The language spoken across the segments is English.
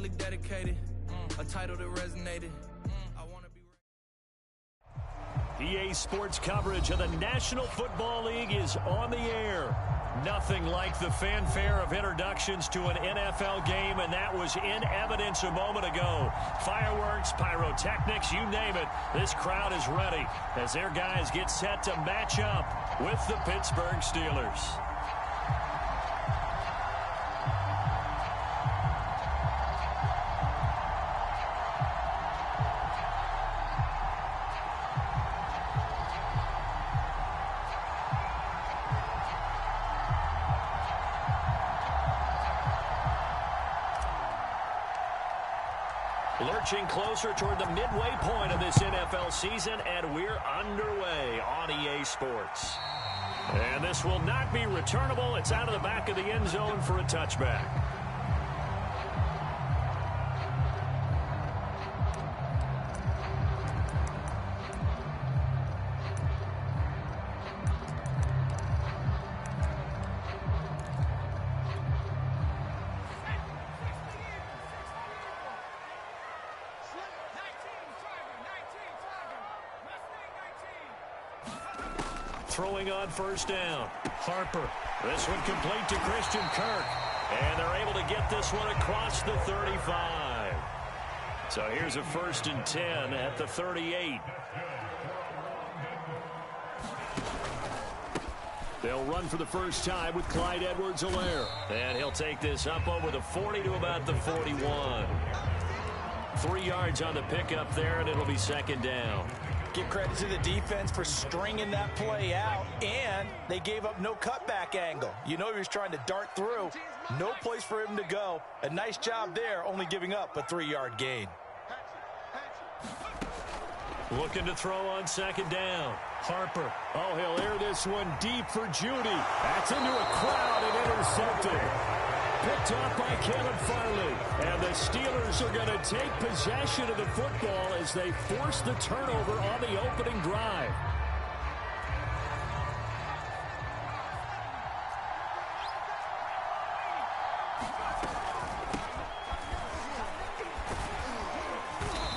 really dedicated. A title that resonated. I want to be. EA Sports coverage of the National Football League is on the air. Nothing like the fanfare of introductions to an NFL game, and that was in evidence a moment ago. Fireworks, pyrotechnics, you name it. This crowd is ready as their guys get set to match up with the Pittsburgh Steelers. Lurching closer toward the midway point of this NFL season, and we're underway on EA Sports. And this will not be returnable. It's out of the back of the end zone for a touchback. Throwing on first down. Harper. This one complete to Christian Kirk. And they're able to get this one across the 35. So here's a 1st and 10 at the 38. They'll run for the first time with Clyde Edwards-Helaire. And he'll take this up over the 40 to about the 41. 3 yards on the pickup there, and it'll be 2nd down. Give credit to the defense for stringing that play out, and they gave up no cutback angle. You know he was trying to dart through. No place for him to go. A nice job there, only giving up a 3-yard gain. Looking to throw on 2nd down. Harper. Oh, he'll air this one deep for Judy. That's into a crowd and intercepted. Picked up by Caleb Farley. And the Steelers are going to take possession of the football as they force the turnover on the opening drive.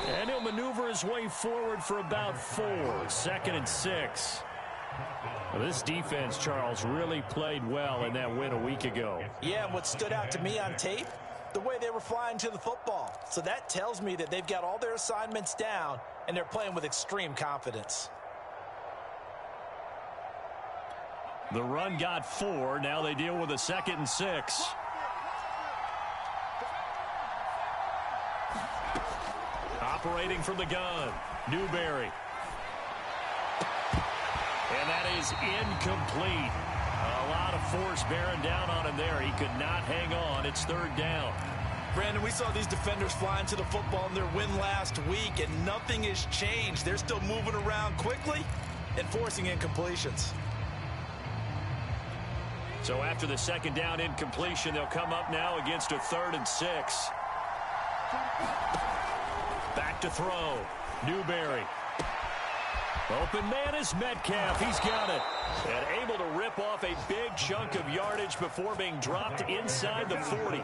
And he'll maneuver his way forward for about 4. 2nd and 6. Well, this defense, Charles, really played well in that win a week ago. Yeah, and what stood out to me on tape, the way they were flying to the football. So that tells me that they've got all their assignments down, and they're playing with extreme confidence. The run got 4. Now they deal with a 2nd and 6. Operating from the gun, Newberry. And that is incomplete. A lot of force bearing down on him there. He could not hang on. It's 3rd down. Brandon, we saw these defenders flying to the football in their win last week, and nothing has changed. They're still moving around quickly and forcing incompletions. So after the 2nd down incompletion, they'll come up now against a 3rd and 6. Back to throw. Newberry. Open man is Metcalf. He's got it. And able to rip off a big chunk of yardage before being dropped inside the 40.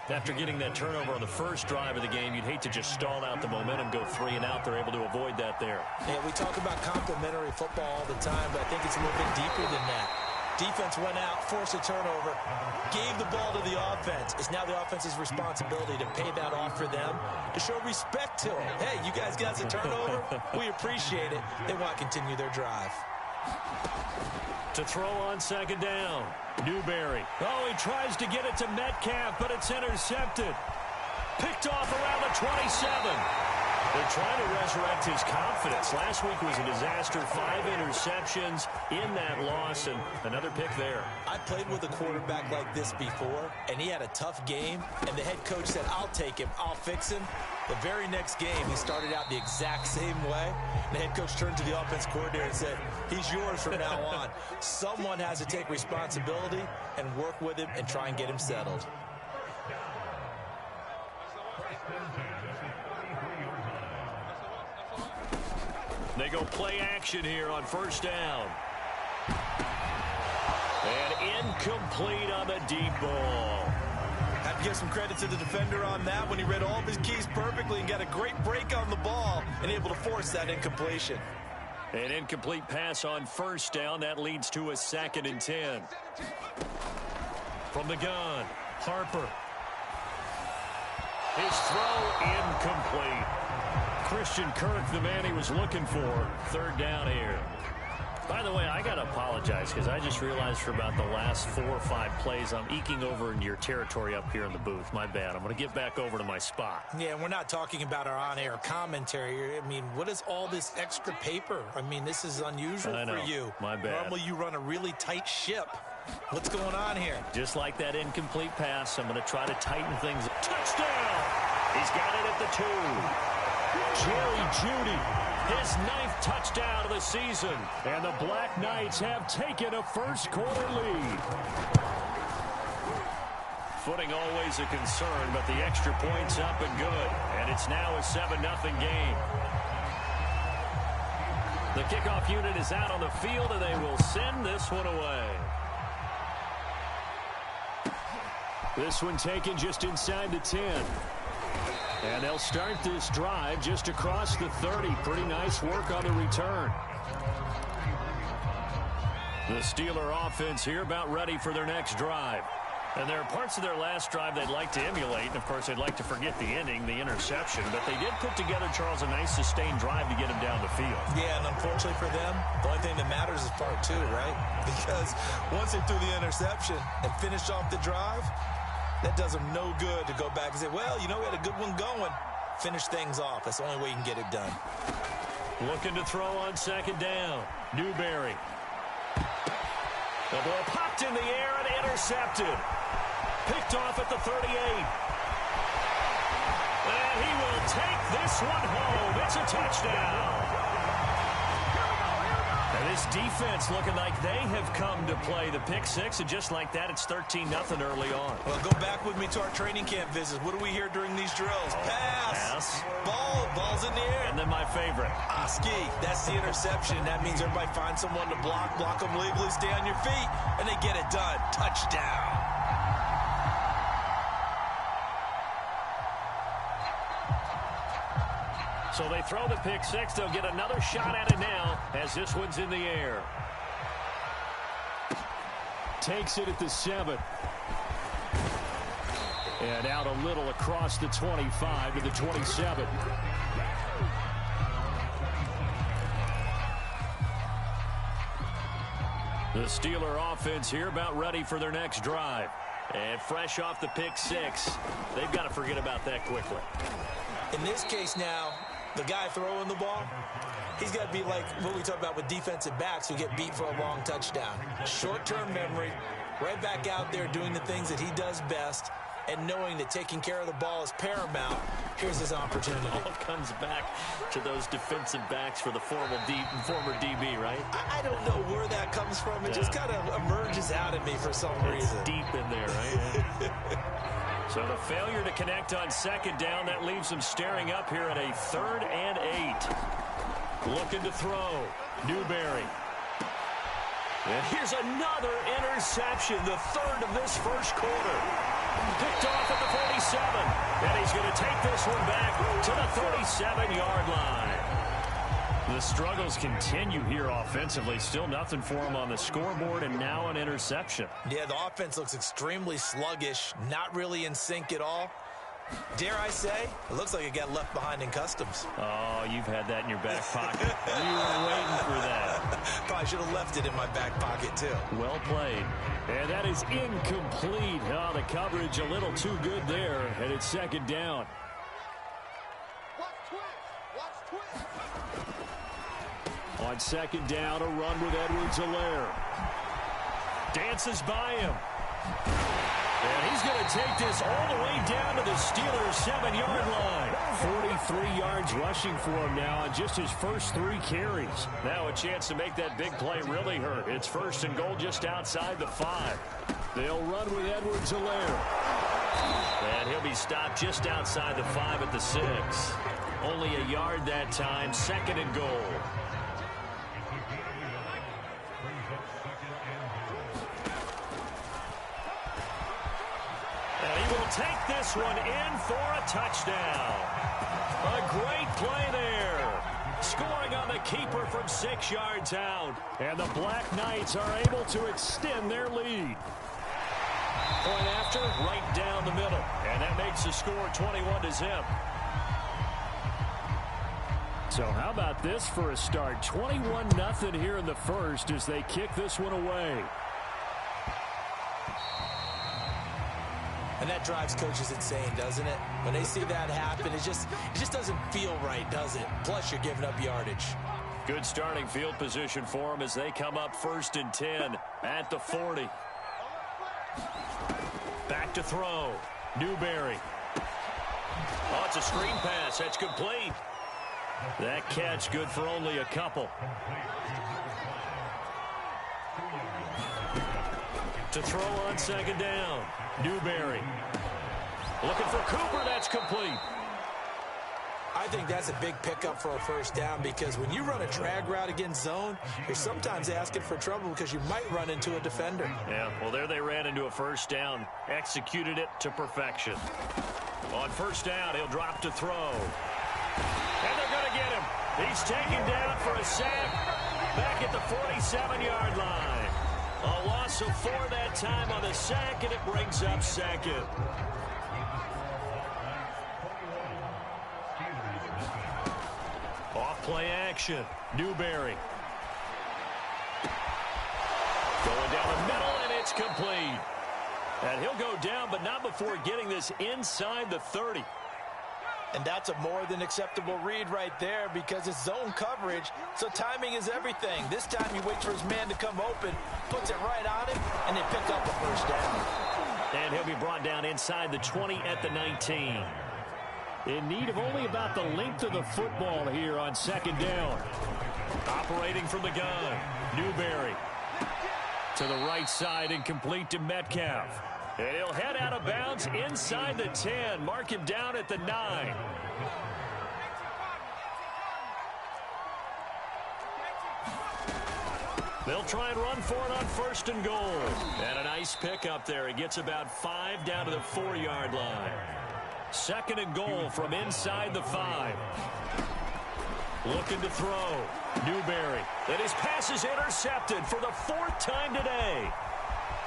After getting that turnover on the first drive of the game, you'd hate to just stall out the momentum, go 3 and out. They're able to avoid that there. Yeah, we talk about complementary football all the time, but I think it's a little bit deeper than that. Defense went out, forced a turnover, gave the ball to the offense. It's now the offense's responsibility to pay that off for them, to show respect to them. Hey, you guys got the turnover. We appreciate it. They want to continue their drive. To throw on 2nd down. Newberry. Oh, he tries to get it to Metcalf, but it's intercepted. Picked off around the 27. They're trying to resurrect his confidence. Last week was a disaster. 5 interceptions in that loss, and another pick there. I played with a quarterback like this before, and he had a tough game, and the head coach said, I'll take him, I'll fix him. The very next game, he started out the exact same way. The head coach turned to the offense coordinator and said, he's yours from now on. Someone has to take responsibility and work with him and try and get him settled. They go play action here on 1st down. And incomplete on the deep ball. Had Give some credit to the defender on that when he read all of his keys perfectly and got a great break on the ball and able to force that incompletion. An incomplete pass on first down. That leads to a 2nd and 10. From the gun, Harper. His throw incomplete. Christian Kirk, the man he was looking for. 3rd down here. By the way, I got to apologize because I just realized for about the last 4 or 5 plays, I'm eking over into your territory up here in the booth. My bad. I'm going to get back over to my spot. Yeah, we're not talking about our on-air commentary. I mean, what is all this extra paper? I mean, this is unusual for you. My bad. Normally you run a really tight ship. What's going on here? Just like that incomplete pass, I'm going to try to tighten things. Touchdown! He's got it at the 2. Jerry Jeudy, his 9th touchdown of the season. And the Black Knights have taken a first-quarter lead. Footing always a concern, but the extra point's up and good. And it's now a 7-0 game. The kickoff unit is out on the field, and they will send this one away. This one taken just inside the 10. And they'll start this drive just across the 30. Pretty nice work on the return. The Steeler offense here about ready for their next drive. And there are parts of their last drive they'd like to emulate. And, of course, they'd like to forget the ending, the interception. But they did put together, Charles, a nice sustained drive to get them down the field. Yeah, and unfortunately for them, the only thing that matters is part 2, right? Because once they threw the interception and finished off the drive, that does them no good to go back and say, well, you know, we had a good one going. Finish things off. That's the only way you can get it done. Looking to throw on 2nd down. Newberry. The ball popped in the air and intercepted. Picked off at the 38. And he will take this one home. It's a touchdown. And this defense looking like they have come to play. The pick 6, and just like that, it's 13-0 early on. Well, go back with me to our training camp visits. What do we hear during these drills? Pass. Ball's in the air. And then my favorite. Ski. That's the interception. That means everybody finds someone to block them legally, stay on your feet, and they get it done. Touchdown. So they throw the pick 6. They'll get another shot at it now as this one's in the air. Takes it at the 7. And out a little across the 25 to the 27. The Steeler offense here about ready for their next drive. And fresh off the pick 6. They've got to forget about that quickly. In this case now, the guy throwing the ball, he's got to be like what we talk about with defensive backs who get beat for a long touchdown. Short-term memory, right back out there doing the things that he does best, and knowing that taking care of the ball is paramount. Here's his opportunity. It all comes back to those defensive backs for the former DB, right? I don't know where that comes from. It just kind of emerges out of me for some reason. Deep in there, right? So the failure to connect on 2nd down, that leaves them staring up here at a 3rd and 8. Looking to throw. Newberry. And here's another interception, the 3rd of this first quarter. Picked off at the 47. And he's going to take this one back to the 37-yard line. The struggles continue here offensively. Still nothing for him on the scoreboard, and now an interception. Yeah, the offense looks extremely sluggish, not really in sync at all. Dare I say, it looks like it got left behind in customs. Oh, you've had that in your back pocket. You were waiting for that. Probably should have left it in my back pocket, too. Well played. And that is incomplete. Oh, the coverage a little too good there, and it's 2nd down. On 2nd down, a run with Edwards-Helaire. Dances by him. And he's going to take this all the way down to the Steelers' 7-yard line. 43 yards rushing for him now on just his first 3 carries. Now a chance to make that big play really hurt. It's 1st and goal just outside the 5. They'll run with Edwards-Helaire. And he'll be stopped just outside the 5 at the 6. Only a yard that time, 2nd and goal. And he will take this one in for a touchdown. A great play there. Scoring on the keeper from 6 yards out. And the Black Knights are able to extend their lead. Point after, right down the middle. And that makes the score 21-0. So how about this for a start? 21-0 here in the first as they kick this one away. And that drives coaches insane, doesn't it? When they see that happen, it just doesn't feel right, does it? Plus, you're giving up yardage. Good starting field position for them as they come up 1st and 10 at the 40. Back to throw. Newberry. Oh, it's a screen pass. That's complete. That catch good for only a couple. To throw on 2nd down. Newberry. Looking for Cooper. That's complete. I think that's a big pickup for a 1st down because when you run a drag route against zone, you're sometimes asking for trouble because you might run into a defender. Yeah, well, there they ran into a 1st down. Executed it to perfection. On 1st down, he'll drop to throw. And they're going to get him. He's taken down for a sack back at the 47-yard line. A loss of 4 that time on the sack, and it brings up 2nd. Off play action. Newberry. Going down the middle, and it's complete. And he'll go down, but not before getting this inside the 30. And that's a more than acceptable read right there because it's zone coverage, so timing is everything. This time he waits for his man to come open, puts it right on him, and they pick up a 1st down. And he'll be brought down inside the 20 at the 19. In need of only about the length of the football here on 2nd down. Operating from the gun, Newberry. To the right side and complete to Metcalf. And he'll head out of bounds inside the 10. Mark him down at the 9. They'll try and run for it on 1st and goal. And a nice pickup there. He gets about 5 down to the 4-yard line. 2nd and goal from inside the 5. Looking to throw. Newberry. And his pass is intercepted for the 4th time today.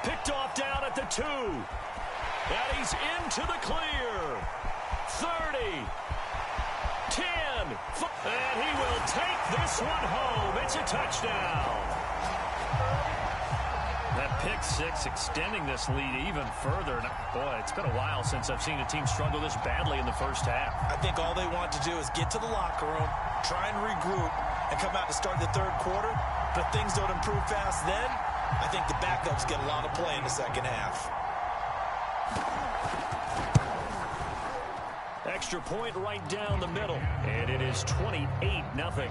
Picked off down at the 2. And he's into the clear. 30. 10. And he will take this one home. It's a touchdown. That pick 6 extending this lead even further. Boy, it's been a while since I've seen a team struggle this badly in the first half. I think all they want to do is get to the locker room, try and regroup, and come out to start the 3rd quarter. But if things don't improve fast then, I think the backups get a lot of play in the 2nd half. Extra point right down the middle. And it is 28-0.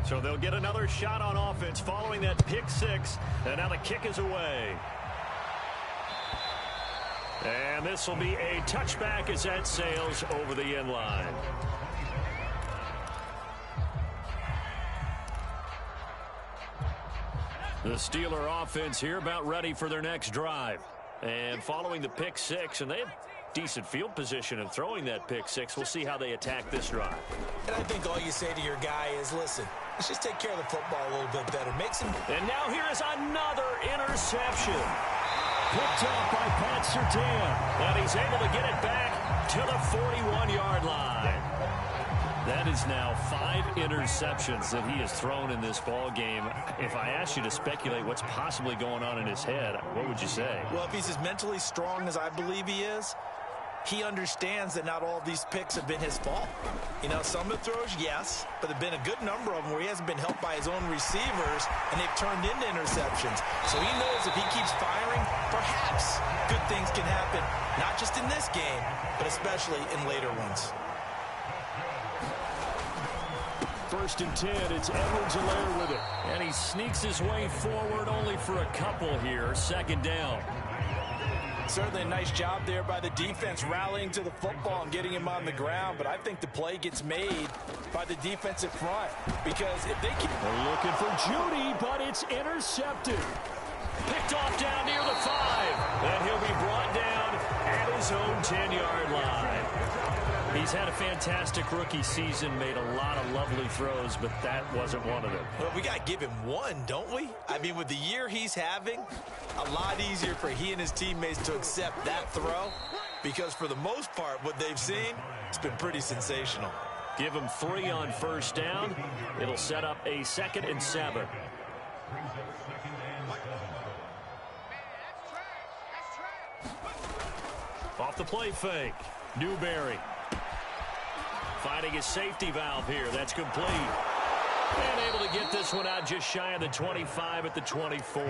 So they'll get another shot on offense following that pick 6. And now the kick is away. And this will be a touchback as that sails over the end line. The Steeler offense here about ready for their next drive. And following the pick 6, and they have decent field position in throwing that pick 6. We'll see how they attack this drive. And I think all you say to your guy is, listen, let's just take care of the football a little bit better. Make some... And now here is another interception. Picked off by Pat Surtain. And he's able to get it back to the 41-yard line. That is now 5 interceptions that he has thrown in this ball game. If I asked you to speculate what's possibly going on in his head, what would you say? Well, if he's as mentally strong as I believe he is, he understands that not all of these picks have been his fault. You know, some of the throws, yes, but there have been a good number of them where he hasn't been helped by his own receivers, and they've turned into interceptions. So he knows if he keeps firing, perhaps good things can happen, not just in this game, but especially in later ones. 1st and 10, it's Edwards-Helaire with it. And he sneaks his way forward only for a couple here. 2nd down. Certainly a nice job there by the defense rallying to the football and getting him on the ground, but I think the play gets made by the defensive front because if they keep... They're looking for Judy, but it's intercepted. Picked off down near the 5, and he'll be brought down at his own 10-yard line. He's had a fantastic rookie season, made a lot of lovely throws, but that wasn't one of them. Well, we got to give him one, don't we? I mean, with the year he's having, a lot easier for he and his teammates to accept that throw because for the most part, what they've seen, it's been pretty sensational. Give him 3 on first down. It'll set up a 2nd and 7. Off the play fake. Newberry. Finding his safety valve here. That's complete. And able to get this one out just shy of the 25 at the 24.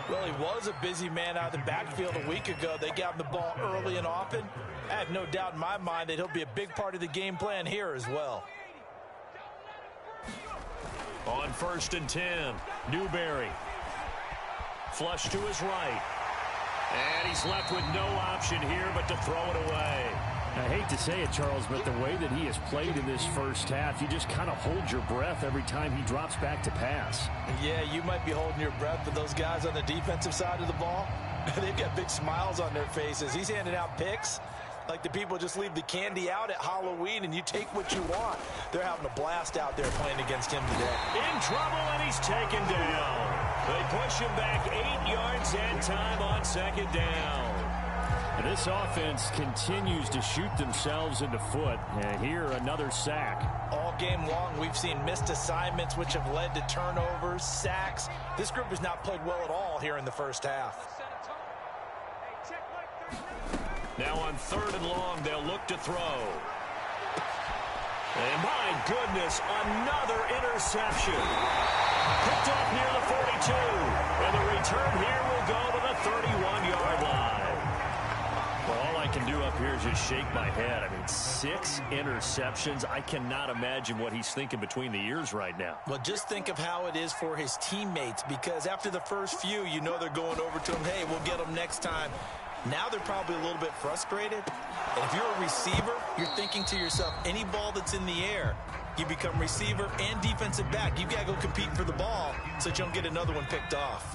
Well, he was a busy man out of the backfield a week ago. They got him the ball early and often. I have no doubt in my mind that he'll be a big part of the game plan here as well. On 1st and 10, Newberry. Flush to his right. And he's left with no option here but to throw it away. I hate to say it, Charles, but the way that he has played in this first half, you just kind of hold your breath every time he drops back to pass. Yeah, you might be holding your breath, but those guys on the defensive side of the ball, they've got big smiles on their faces. He's handing out picks like the people just leave the candy out at Halloween and you take what you want. They're having a blast out there playing against him today. In trouble, and he's taken down. They push him back 8 yards and time on 2nd down. And this offense continues to shoot themselves in the foot. And here, another sack. All game long, we've seen missed assignments, which have led to turnovers, sacks. This group has not played well at all here in the first half. Now on 3rd and long, they'll look to throw. And my goodness, another interception. Picked off near the 42. And the return here will go to the 31-yard line. Well, all I can do up here is just shake my head. I mean, 6 interceptions. I cannot imagine what he's thinking between the ears right now. Well, just think of how it is for his teammates, because after the first few, you know they're going over to him, hey, we'll get them next time. Now they're probably a little bit frustrated. And if you're a receiver, you're thinking to yourself, any ball that's in the air, you become receiver and defensive back. You've got to go compete for the ball so that you don't get another one picked off.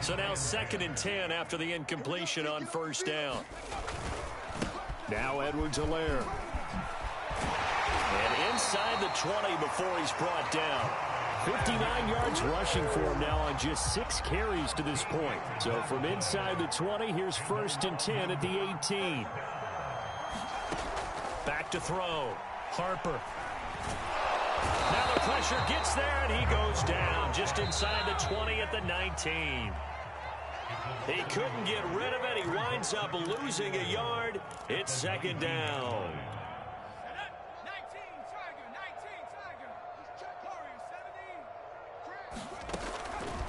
So now 2nd and 10 after the incompletion on 1st down. Now Edwards-Helaire. And inside the 20 before he's brought down. 59 yards rushing for him now on just 6 carries to this point. So from inside the 20, here's 1st and 10 at the 18. Back to throw. Harper. Now the pressure gets there, and he goes down just inside the 20 at the 19. He couldn't get rid of it. He winds up losing a yard. It's 2nd down.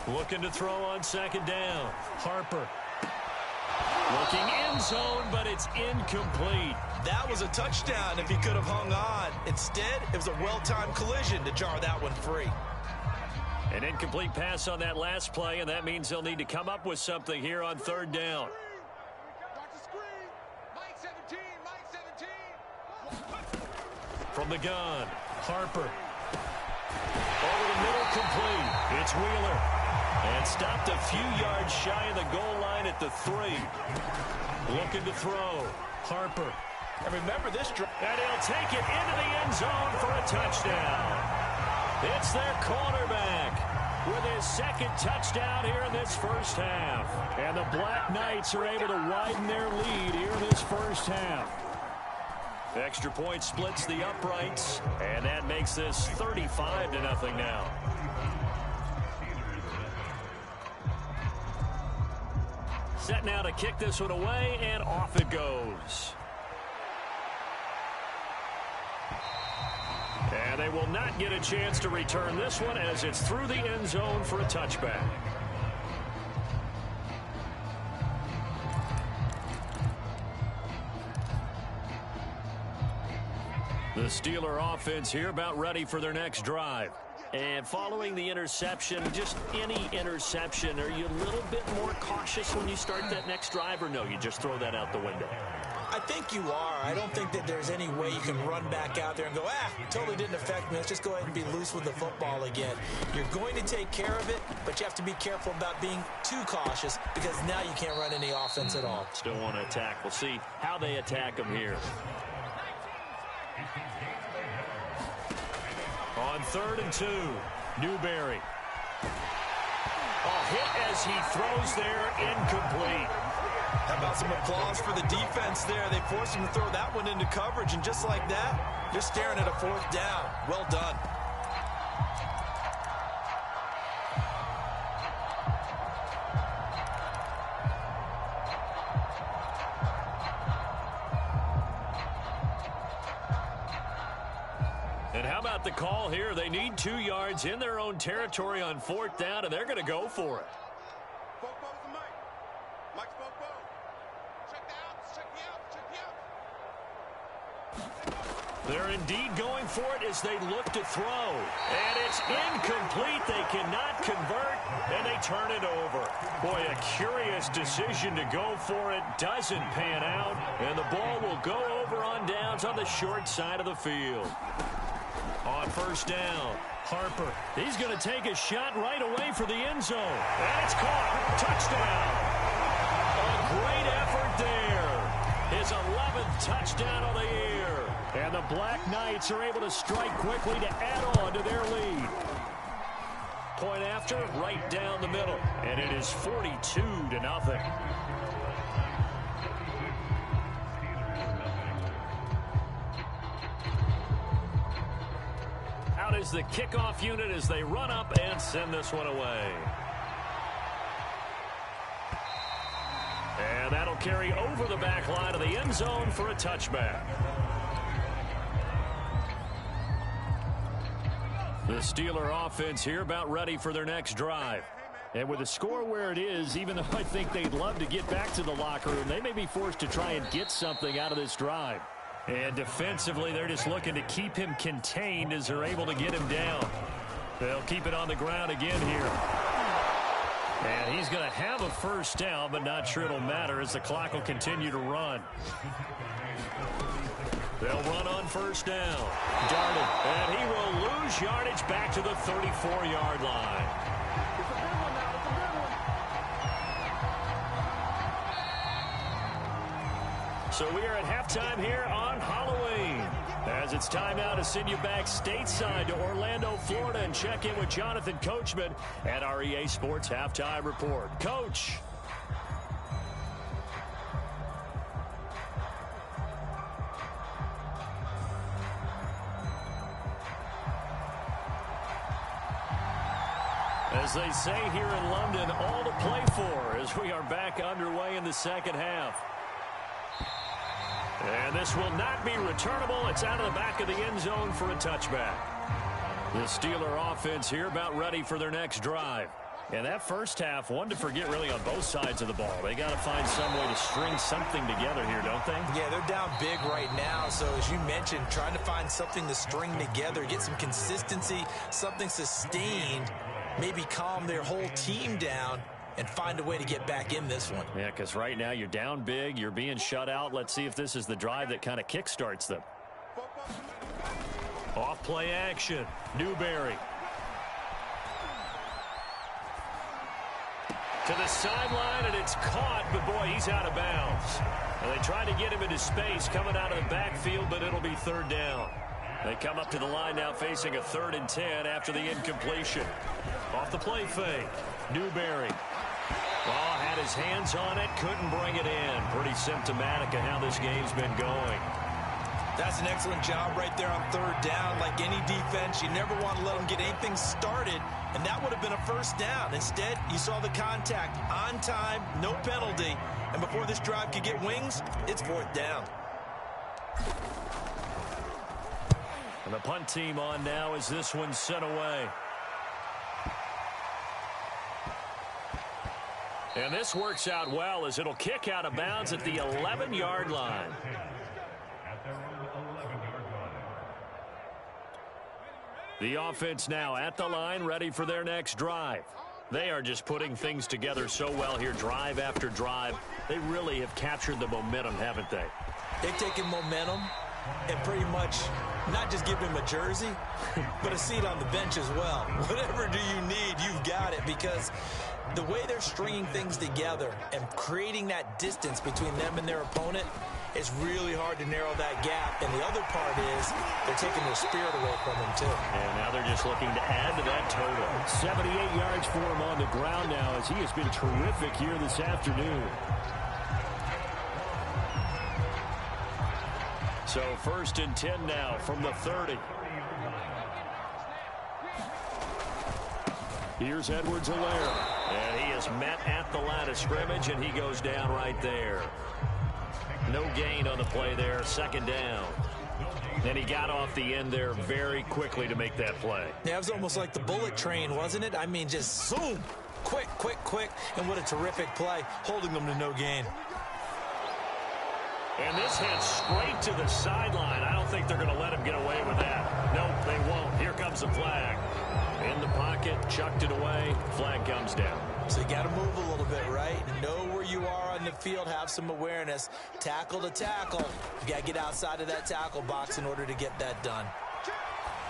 Looking to throw on 2nd down. Harper. Looking end zone, but it's incomplete. That was a touchdown if he could have hung on. Instead, it was a well-timed collision to jar that one free. An incomplete pass on that last play, and that means they'll need to come up with something here on 3rd down. From the gun, Harper. Over the middle, complete. It's Wheeler. And stopped a few yards shy of the goal line at the 3. Looking to throw. Harper. And remember this drive. And he'll take it into the end zone for a touchdown. It's their quarterback with his 2nd touchdown here in this first half. And the Black Knights are able to widen their lead here in this first half. Extra point splits the uprights, and that makes this 35-0 now. Set now to kick this one away, and off it goes. And they will not get a chance to return this one as it's through the end zone for a touchback. The Steeler offense here about ready for their next drive. And following the interception, just any interception, are you a little bit more cautious when you start that next drive, or no, you just throw that out the window? I think you are. I don't think that there's any way you can run back out there and go, totally didn't affect me. Let's just go ahead and be loose with the football again. You're going to take care of it, but you have to be careful about being too cautious because now you can't run any offense at all. Still want to attack. We'll see how they attack them here. On 3rd and 2, Newberry. Hit as he throws there, incomplete. How about some applause for the defense there? They forced him to throw that one into coverage, and just like that, you're staring at a 4th down. Well done. And how about the call here? They need 2 yards in their own territory on 4th down, and they're going to go for it. They're indeed going for it as they look to throw. And it's incomplete. They cannot convert, and they turn it over. Boy, a curious decision to go for it. Doesn't pan out, and the ball will go over on downs on the short side of the field. On 1st down, Harper. He's going to take a shot right away for the end zone. And it's caught. Touchdown. A great effort there. His 11th touchdown of the year. And the Black Knights are able to strike quickly to add on to their lead. Point after, right down the middle. And it is 42-0. Out is the kickoff unit as they run up and send this one away. And that'll carry over the back line of the end zone for a touchback. The Steeler offense here about ready for their next drive. And with the score where it is, even though I think they'd love to get back to the locker room, they may be forced to try and get something out of this drive. And defensively, they're just looking to keep him contained as they're able to get him down. They'll keep it on the ground again here. And he's going to have a 1st down, but not sure it'll matter as the clock will continue to run. They'll run on 1st down. Darted, and he will lose yardage back to the 34-yard line. So we are at halftime here on Halloween. As it's time now to send you back stateside to Orlando, Florida, and check in with Jonathan Coachman at our EA Sports Halftime Report. Coach. As they say here in London, all to play for as we are back underway in the 2nd half. And this will not be returnable. It's out of the back of the end zone for a touchback. The Steeler offense here about ready for their next drive. And that 1st half, one to forget really on both sides of the ball. They got to find some way to string something together here, don't they? Yeah, they're down big right now. So as you mentioned, trying to find something to string together, get some consistency, something sustained, maybe calm their whole team down and find a way to get back in this one. Yeah, because right now you're down big, you're being shut out. Let's see if this is the drive that kind of kickstarts them. Off play action, Newberry. To the sideline, and it's caught, but boy, he's out of bounds. And they try to get him into space coming out of the backfield, but it'll be 3rd down. They come up to the line now facing a 3rd and 10 after the incompletion. Off the play fake, Newberry. Oh, had his hands on it, couldn't bring it in. Pretty symptomatic of how this game's been going. That's an excellent job right there on 3rd down. Like any defense, you never want to let them get anything started, and that would have been a 1st down. Instead, you saw the contact on time, no penalty, and before this drive could get wings, it's 4th down. And the punt team on now as this one's sent away. And this works out well as it'll kick out of bounds at the 11-yard line. The offense now at the line, ready for their next drive. They are just putting things together so well here, drive after drive. They really have captured the momentum, haven't they? They've taken momentum and pretty much not just give him a jersey, but a seat on the bench as well. Whatever do you need, you've got it, because the way they're stringing things together and creating that distance between them and their opponent, it's really hard to narrow that gap. And the other part is they're taking their spirit away from him, too. And now they're just looking to add to that total. 78 yards for him on the ground now, as he has been terrific here this afternoon. So 1st and 10 now from the 30. Here's Edwards-Helaire. And he is met at the line of scrimmage, and he goes down right there. No gain on the play there, 2nd down. And he got off the end there very quickly to make that play. Yeah, it was almost like the bullet train, wasn't it? I mean, just zoom, quick, and what a terrific play, holding them to no gain. And this heads straight to the sideline. I don't think they're going to let him get away with that. Nope, they won't. Here comes the flag. In the pocket, chucked it away, flag comes down. So you got to move a little bit, right? Know where you are on the field, have some awareness. Tackle to tackle. You got to get outside of that tackle box in order to get that done.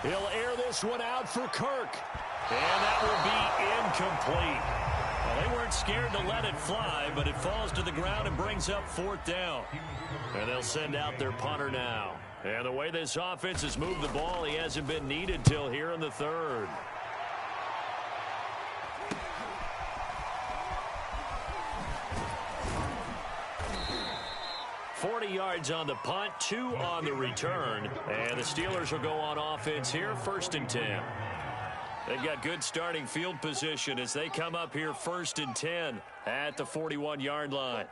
He'll air this one out for Kirk. And that will be incomplete. Well, they weren't scared to let it fly, but it falls to the ground and brings up 4th down. And they'll send out their punter now. And the way this offense has moved the ball, he hasn't been needed till here in the 3rd. $40 yards on the punt, 2 on the return. And the Steelers will go on offense here, 1st and 10. They've got good starting field position as they come up here 1st and 10 at the 41-yard line.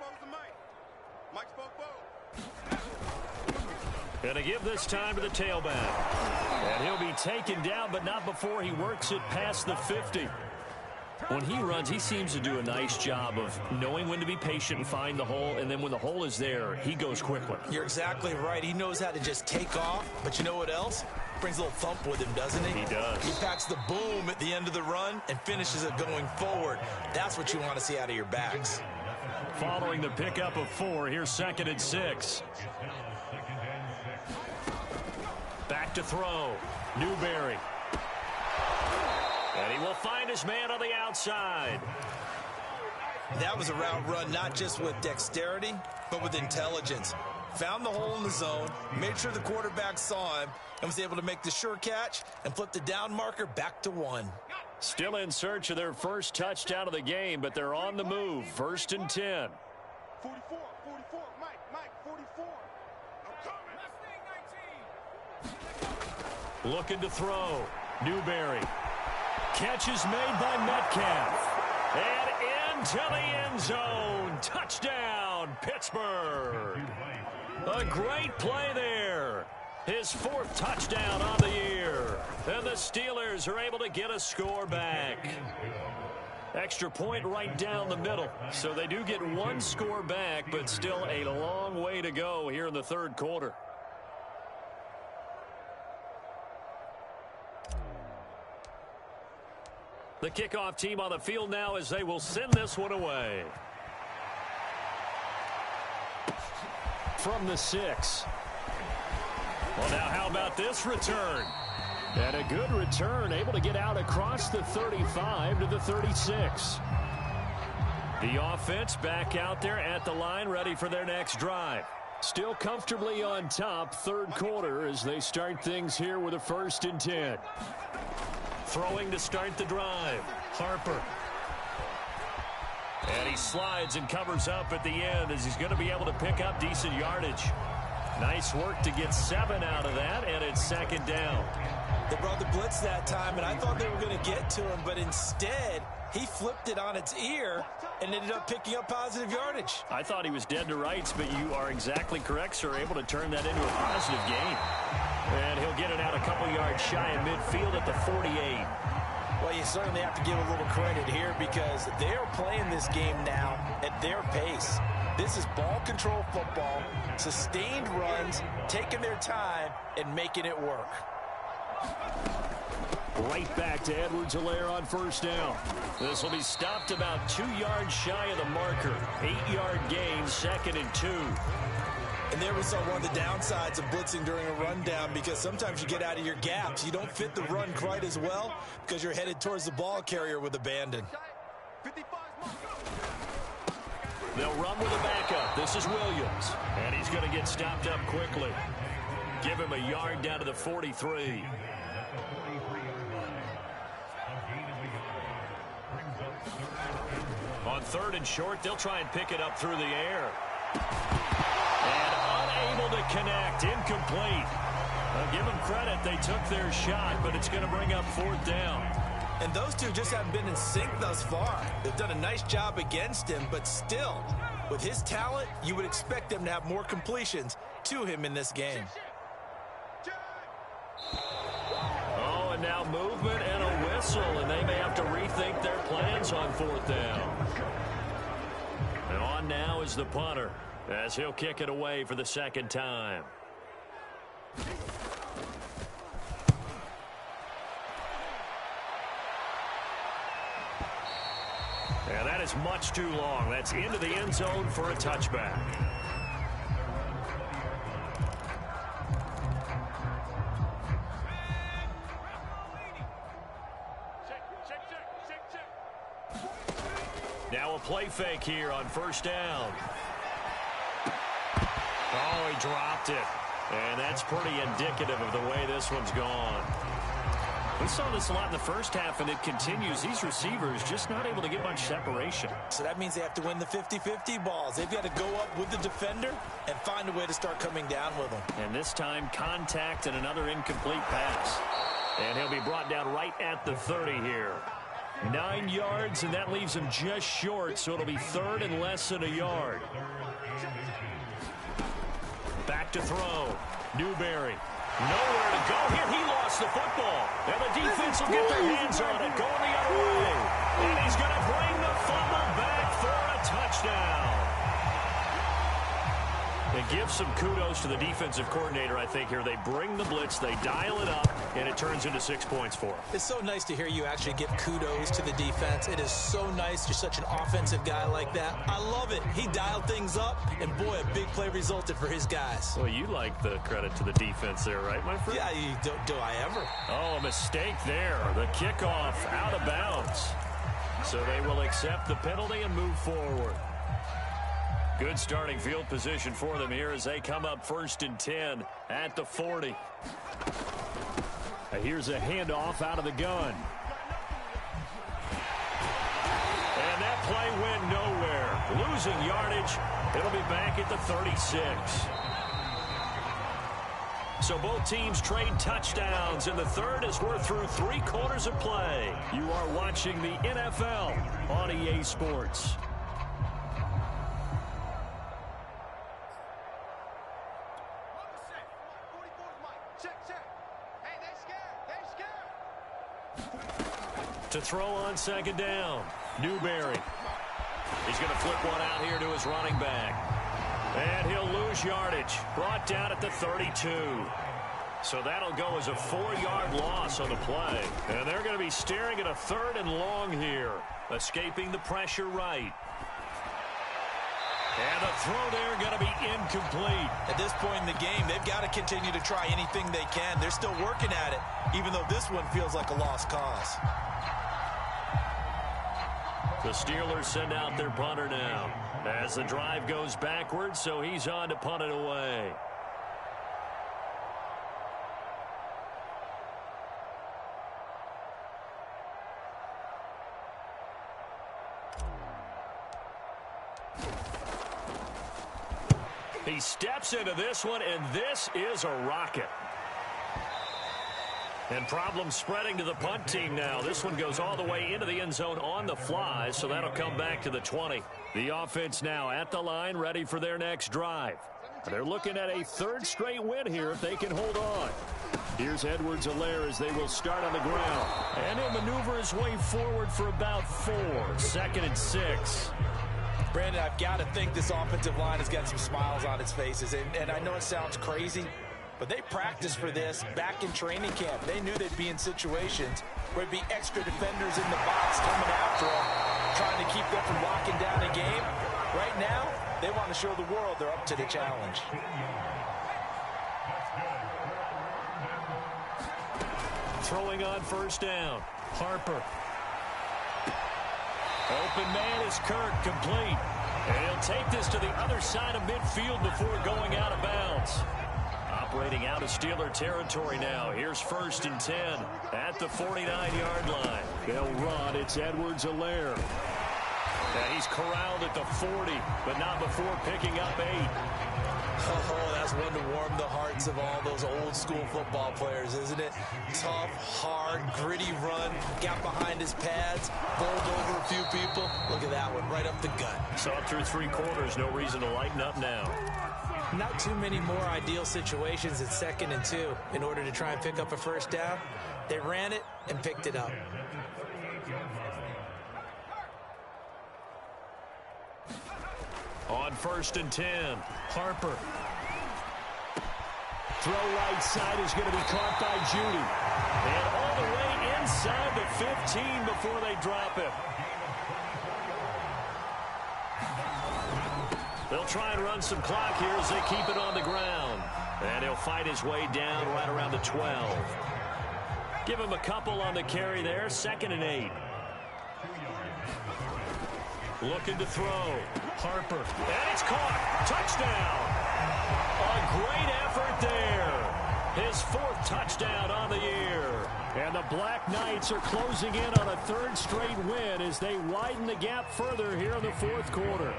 Going to give this time to the tailback. And he'll be taken down, but not before he works it past the 50. When he runs, he seems to do a nice job of knowing when to be patient and find the hole, and then when the hole is there, he goes quickly. You're exactly right. He knows how to just take off, but you know what else? Brings a little thump with him, doesn't he? He does. He packs the boom at the end of the run and finishes it going forward. That's what you want to see out of your backs. Following the pickup of 4, here's 2nd and 6. Back to throw. Newberry. And he will find his man on the outside. That was a route run not just with dexterity, but with intelligence. Found the hole in the zone, made sure the quarterback saw him, and was able to make the sure catch and flip the down marker back to 1. Still in search of their first touchdown of the game, but they're on the move. 1st and 10. 44, Mike, 44. I'm coming. Looking to throw. Newberry. Catch is made by Metcalf. And into the end zone. Touchdown, Pittsburgh. A great play there. His 4th touchdown on the year. And the Steelers are able to get a score back. Extra point right down the middle. So they do get 1 score back, but still a long way to go here in the 3rd quarter. The kickoff team on the field now as they will send this one away. From the 6. Well, now how about this return? And a good return, able to get out across the 35 to the 36. The offense back out there at the line, ready for their next drive. Still comfortably on top, 3rd quarter as they start things here with a 1st and 10. Throwing to start the drive. Harper. And he slides and covers up at the end as he's going to be able to pick up decent yardage. Nice work to get 7 out of that, and it's 2nd down. They brought the blitz that time, and I thought they were going to get to him, but instead he flipped it on its ear and ended up picking up positive yardage. I thought he was dead to rights, but you are exactly correct, sir. Able to turn that into a positive gain. And he'll get it out a couple yards shy of midfield at the 48. Well, you certainly have to give a little credit here because they are playing this game now at their pace. This is ball control football, sustained runs, taking their time, and making it work. Right back to Edwards-Helaire on first down. This will be stopped about 2 yards shy of the marker. 8-yard gain, 2nd and 2. And there we saw one of the downsides of blitzing during a rundown, because sometimes you get out of your gaps. You don't fit the run quite as well because you're headed towards the ball carrier with abandon. They'll run with a backup. This is Williams. And he's going to get stopped up quickly. Give him a yard down to the 43. On 3rd and short, they'll try and pick it up through the air. And unable to connect. Incomplete. I'll give them credit. They took their shot, but it's going to bring up 4th down. And those two just haven't been in sync thus far. They've done a nice job against him, but still, with his talent, you would expect them to have more completions to him in this game. Oh, and now movement and a whistle, and they may have to rethink their plans on 4th down. And on now is the punter, as he'll kick it away for the 2nd time. And that is much too long. That's into the end zone for a touchback. Now a play fake here on 1st down. Oh, he dropped it. And that's pretty indicative of the way this one's gone. We saw this a lot in the first half, and it continues. These receivers just not able to get much separation. So that means they have to win the 50-50 balls. They've got to go up with the defender and find a way to start coming down with them. And this time, contact and another incomplete pass. And he'll be brought down right at the 30 here. 9 yards, and that leaves him just short, so it'll be 3rd and less than a yard. Back to throw. Newberry. Nowhere to go here. He lost the football. And the defense will get their hands on it. Going the other way. And he's going to bring the fumble back for a touchdown. And give some kudos to the defensive coordinator, I think, here. They bring the blitz, they dial it up, and it turns into 6 points for them. It's so nice to hear you actually give kudos to the defense. It is so nice. You're such an offensive guy like that. I love it. He dialed things up, and boy, a big play resulted for his guys. Well, you like the credit to the defense there, right, my friend? Yeah, do I ever? Oh, a mistake there. The kickoff out of bounds. So they will accept the penalty and move forward. Good starting field position for them here as they come up 1st and 10 at the 40. Here's a handoff out of the gun. And that play went nowhere. Losing yardage. It'll be back at the 36. So both teams trade touchdowns, and the 3rd as we're through 3 quarters of play. You are watching the NFL on EA Sports. To throw on 2nd down, Newberry. He's going to flip one out here to his running back. And he'll lose yardage. Brought down at the 32. So that'll go as a 4-yard loss on the play. And they're going to be staring at a 3rd and long here. Escaping the pressure right. And the throw there going to be incomplete. At this point in the game, they've got to continue to try anything they can. They're still working at it, even though this one feels like a lost cause. The Steelers send out their punter now as the drive goes backwards, so he's on to punt it away. He steps into this one, and this is a rocket. And problems spreading to the punt team now. This one goes all the way into the end zone on the fly, so that'll come back to the 20. The offense now at the line, ready for their next drive. They're looking at a 3rd straight win here if they can hold on. Here's Edwards-Helaire as they will start on the ground. And he'll maneuver his way forward for about 4. 2nd and 6. Brandon, I've got to think this offensive line has got some smiles on its faces. And I know it sounds crazy, But they practiced for this back in training camp. They knew they'd be in situations where there'd be extra defenders in the box coming after them, trying to keep them from locking down a game. Right now, they want to show the world they're up to the challenge. Throwing on first down. Harper. Open man is Kirk, complete. And he'll take this to the other side of midfield before going out of bounds. Operating out of Steeler territory now. Here's 1st and 10 at the 49-yard line. They'll run. It's Edwards-Helaire. Now he's corralled at the 40, but not before picking up 8. Oh, that's one to warm the hearts of all those old-school football players, isn't it? Tough, hard, gritty run, got behind his pads, bowled over a few people. Look at that one, right up the gut. Saw it through 3 quarters, no reason to lighten up now. Not too many more ideal situations at 2nd and 2 in order to try and pick up a first down. They ran it and picked it up. On 1st and 10, Harper. Throw right side is going to be caught by Judy. And all the way inside the 15 before they drop him. They'll try and run some clock here as they keep it on the ground. And he'll fight his way down right around the 12. Give him a couple on the carry there, 2nd and 8. Looking to throw. Harper. And it's caught. Touchdown. A great effort there. His 4th touchdown on the year. And the Black Knights are closing in on a 3rd straight win as they widen the gap further here in the 4th quarter.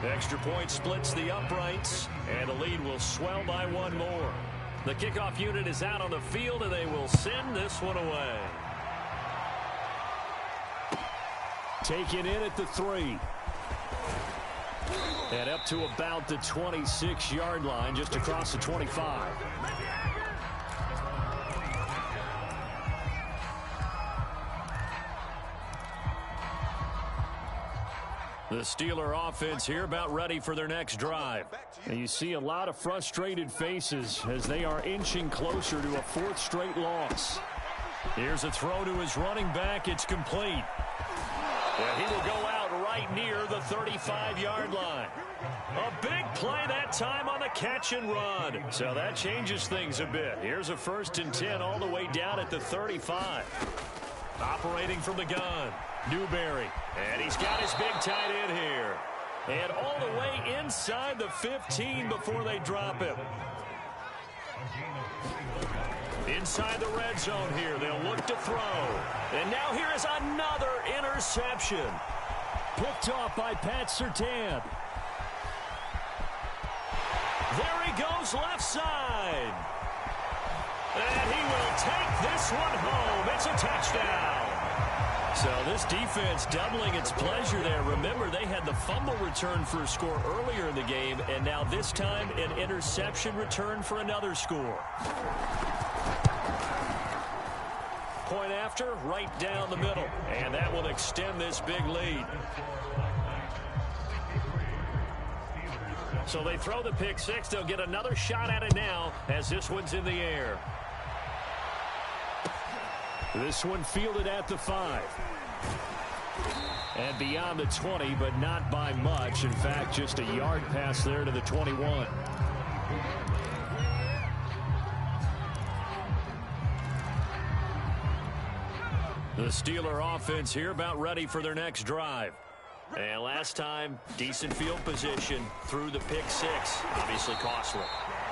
Extra point splits the uprights, and the lead will swell by 1 more. The kickoff unit is out on the field, and they will send this one away. Taken in at the 3. And up to about the 26-yard line, just across the 25. The Steeler offense here about ready for their next drive. And you see a lot of frustrated faces as they are inching closer to a 4th straight loss. Here's a throw to his running back. It's complete. And he will go out right near the 35-yard line. A big play that time on the catch and run. So that changes things a bit. Here's a 1st and 10 all the way down at the 35. Operating from the gun, Newberry. And he's got his big tight end here. And all the way inside the 15 before they drop him. Inside the red zone here, they'll look to throw. And now here is another interception. Picked off by Pat Surtain. There he goes left side. And he will take this one home. It's a touchdown. So this defense doubling its pleasure there. Remember, they had the fumble return for a score earlier in the game, and now this time an interception return for another score. Point after, right down the middle, and that will extend this big lead. So they throw the pick 6. They'll get another shot at it now as this one's in the air. This one fielded at the 5. And beyond the 20, but not by much. In fact, just a yard pass there to the 21. The Steeler offense here about ready for their next drive. And last time, decent field position through the pick 6. Obviously costly.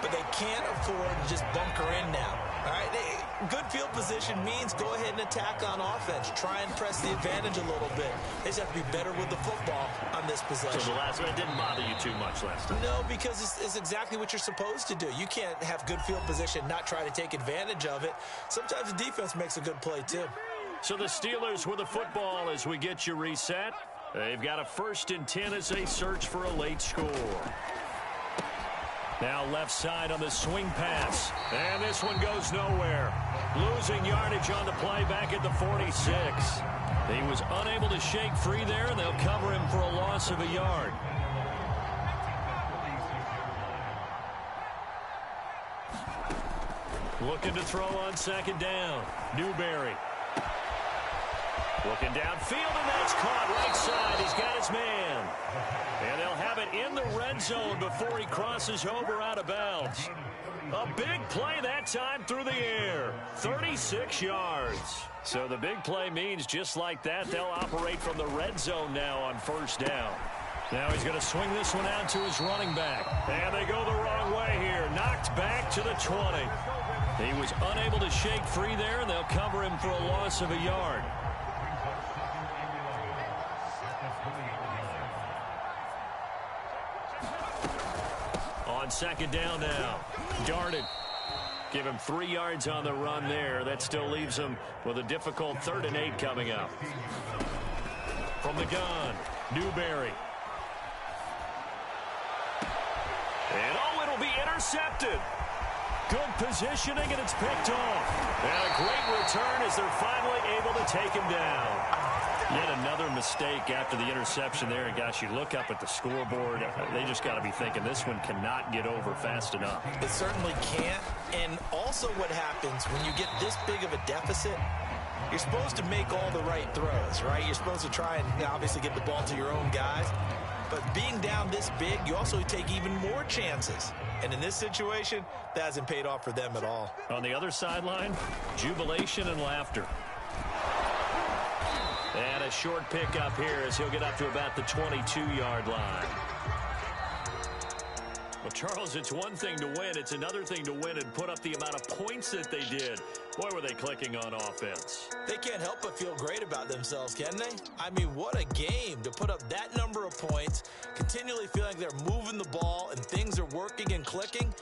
But they can't afford to just bunker in now. All right, good field position means go ahead and attack on offense. Try and press the advantage a little bit. They just have to be better with the football on this possession. So the last one didn't bother you too much last time? No, because it's exactly what you're supposed to do. You can't have good field position, not try to take advantage of it. Sometimes the defense makes a good play, too. So the Steelers with the football as we get you reset. They've got a 1st and 10 as they search for a late score. Now left side on the swing pass. And this one goes nowhere. Losing yardage on the play back at the 46. He was unable to shake free there, and they'll cover him for a loss of a yard. Looking to throw on second down. Newberry. Looking downfield, and that's caught right side. He's got his man. And they'll have it in the red zone before he crosses over out of bounds. A big play that time through the air. 36 yards. So the big play means just like that, they'll operate from the red zone now on first down. Now he's going to swing this one out to his running back. And they go the wrong way here. Knocked back to the 20. He was unable to shake free there, and they'll cover him for a loss of a yard. On second down now. Darted. Give him 3 yards on the run there. That still leaves him with a difficult 3rd and 8 coming up. From the gun, Newberry. And it'll be intercepted. Good positioning, and it's picked off. And a great return as they're finally able to take him down. Yet another mistake after the interception there. And, gosh, you look up at the scoreboard. They just got to be thinking this one cannot get over fast enough. It certainly can't. And also what happens when you get this big of a deficit, you're supposed to make all the right throws, right? You're supposed to try and obviously get the ball to your own guys. But being down this big, you also take even more chances. And in this situation, that hasn't paid off for them at all. On the other sideline, jubilation and laughter. And a short pickup here as he'll get up to about the 22-yard line. Well, Charles, it's one thing to win. It's another thing to win and put up the amount of points that they did. Boy, were they clicking on offense. They can't help but feel great about themselves, can they? I mean, what a game to put up that number of points, continually feeling they're moving the ball and things are working and clicking.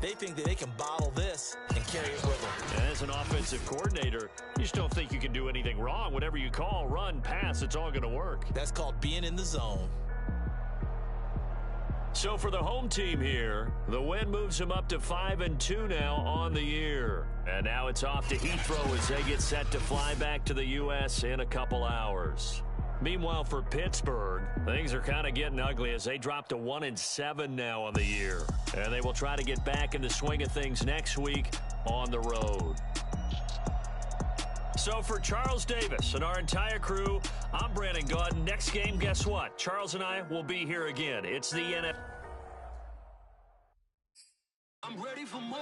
They think that they can bottle this and carry it with them. And as an offensive coordinator, you just don't think you can do anything wrong. Whatever you call, run, pass, it's all going to work. That's called being in the zone. So for the home team here, the win moves them up to 5-2 now on the year. And now it's off to Heathrow as they get set to fly back to the U.S. in a couple hours. Meanwhile, for Pittsburgh, things are kind of getting ugly as they drop to 1-7 now on the year. And they will try to get back in the swing of things next week on the road. So for Charles Davis and our entire crew, I'm Brandon Gaudin. Next game, guess what? Charles and I will be here again. It's the NFL. I'm ready for more.